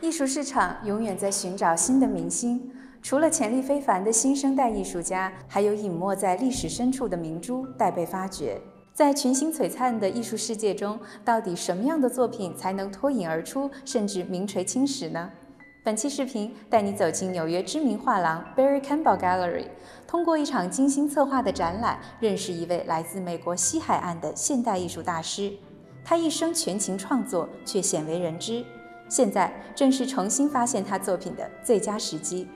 艺术市场永远在寻找新的明星，除了潜力非凡的新生代艺术家，还有隐没在历史深处的明珠待被发掘。在群星璀璨的艺术世界中，到底什么样的作品才能脱颖而出，甚至名垂青史呢？本期视频带你走进纽约知名画廊 Berry Campbell Gallery， 通过一场精心策划的展览，认识一位来自美国西海岸的现代艺术大师。他一生全情创作，却鲜为人知。现在正是重新发现他作品的最佳时机。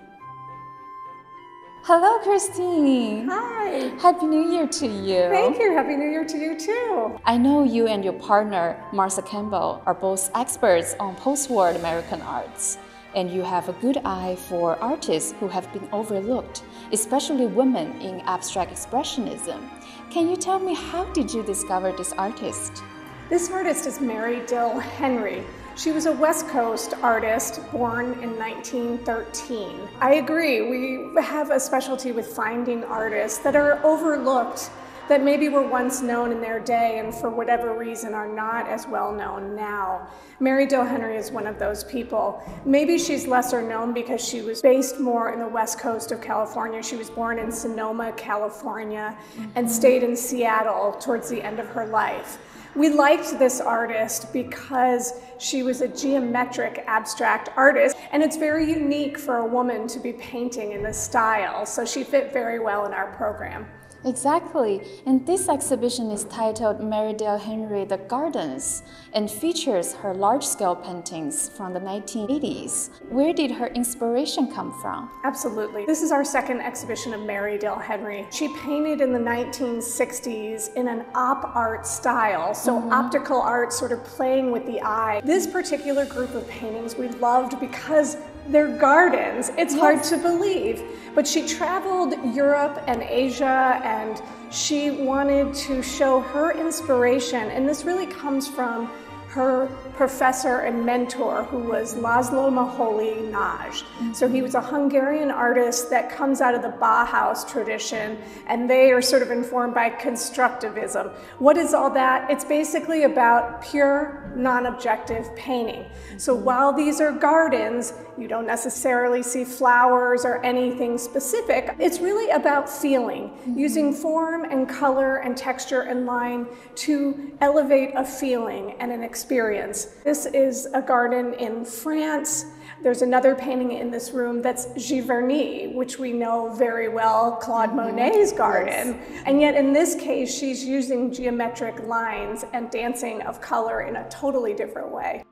Hello, Christine. Hi. Happy New Year to you. Thank you. Happy New Year to you too. I know you and your partner, Martha Campbell, are both experts on post-war American arts, and you have a good eye for artists who have been overlooked, especially women in abstract expressionism. Can you tell me how did you discover this artist? This artist is Dill Henry. She was a West Coast artist born in 1913. I agree, we have a specialty with finding artists that are overlooked, that maybe were once known in their day and for whatever reason are not as well known now. Dill Henry is one of those people. Maybe she's lesser known because she was based more in the West Coast of California. She was born in Sonoma, California, and stayed in Seattle towards the end of her life. We liked this artist because she was a geometric abstract artist, and it's very unique for a woman to be painting in this style, so she fit very well in our program. Exactly, and this exhibition is titled Dill Henry The Gardens and features her large-scale paintings from the 1980s. Where did her inspiration come from? Absolutely. This is our second exhibition of Dill Henry. She painted in the 1960s in an op art style, so optical art sort of playing with the eye. This particular group of paintings we loved because they're gardens. It's hard to believe. But she traveled Europe and Asia, and she wanted to show her inspiration. And this really comes from her professor and mentor, who was Laszlo Moholy-Nagy. So he was a Hungarian artist that comes out of the Bauhaus tradition, and they are sort of informed by constructivism. What is all that? It's basically about pure, non-objective painting. So while these are gardens, you don't necessarily see flowers or anything specific. It's really about feeling, using form and color and texture and line to elevate a feeling and an experience. This is a garden in France. There's another painting in this room that's Giverny, which we know very well, Claude Monet's garden. Yes. And yet in this case, she's using geometric lines and dancing of color in a totally different way.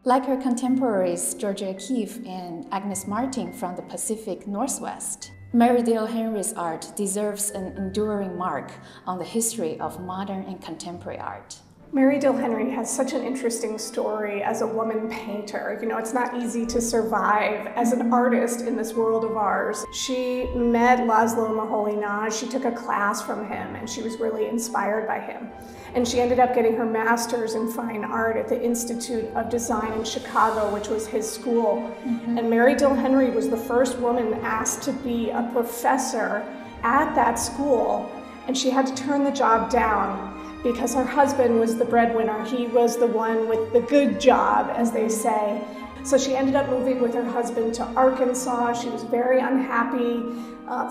Like her contemporaries Georgia O'Keeffe and Agnes Martin from the Pacific Northwest, Dill Henry's art deserves an enduring mark on the history of modern and contemporary art. Dill Henry has such an interesting story as a woman painter. You know, it's not easy to survive as an artist in this world of ours. She met Laszlo Moholy-Nagy. She took a class from him, and she was really inspired by him. And she ended up getting her master's in fine art at the Institute of Design in Chicago, which was his school. And Dill Henry was the first woman asked to be a professor at that school, and she had to turn the job down because her husband was the breadwinner. He was the one with the good job, as they say. So she ended up moving with her husband to Arkansas. She was very unhappy.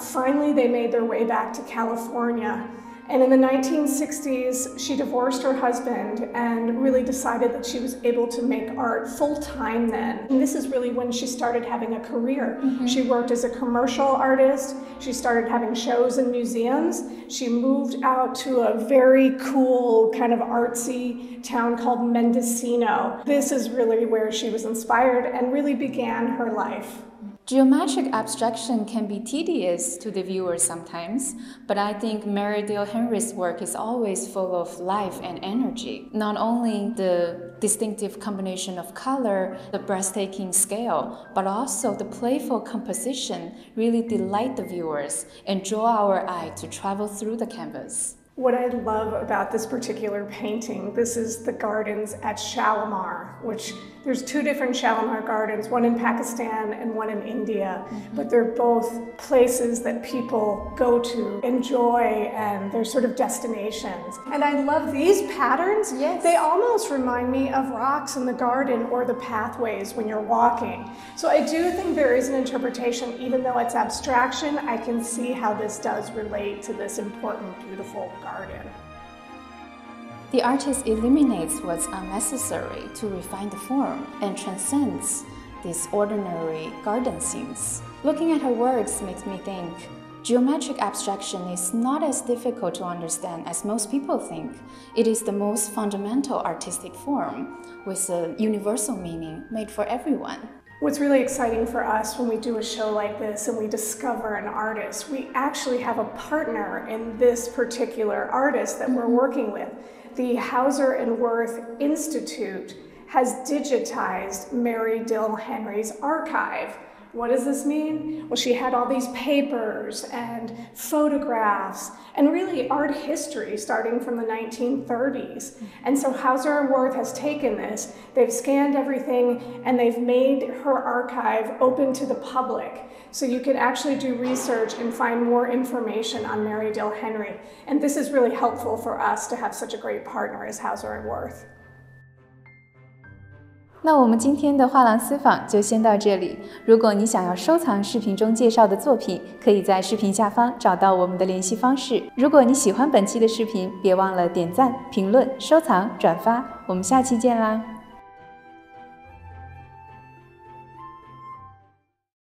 Finally, they made their way back to California. And in the 1960s, she divorced her husband and really decided that she was able to make art full-time then. And this is really when she started having a career. She worked as a commercial artist. She started having shows in museums. She moved out to a very cool, kind of artsy town called Mendocino. This is really where she was inspired and really began her life. Geometric abstraction can be tedious to the viewer sometimes, but I think Dill Henry's work is always full of life and energy. Not only the distinctive combination of color, the breathtaking scale, but also the playful composition really delight the viewers and draw our eye to travel through the canvas. What I love about this particular painting, this is the gardens at Shalimar, which there's 2 different Shalimar gardens, one in Pakistan and one in India, but they're both places that people go to enjoy, and they're sort of destinations. And I love these patterns. Yes. They almost remind me of rocks in the garden or the pathways when you're walking. So I do think there is an interpretation, even though it's abstraction, I can see how this does relate to this important, beautiful garden. The artist eliminates what's unnecessary to refine the form and transcends these ordinary garden scenes. Looking at her works makes me think geometric abstraction is not as difficult to understand as most people think. It is the most fundamental artistic form with a universal meaning made for everyone. What's really exciting for us when we do a show like this and we discover an artist, we actually have a partner in this particular artist that we're working with. The Hauser and Wirth Institute has digitized Mary Dill Henry's archive. What does this mean? Well, she had all these papers and photographs and really art history starting from the 1930s. And so Hauser and Wirth has taken this, they've scanned everything, and they've made her archive open to the public. So you can actually do research and find more information on Mary Dill Henry. And this is really helpful for us to have such a great partner as Hauser and Wirth. 那我们今天的画廊私访就先到这里。如果你想要收藏视频中介绍的作品，可以在视频下方找到我们的联系方式。如果你喜欢本期的视频，别忘了点赞、评论、收藏、转发。我们下期见啦！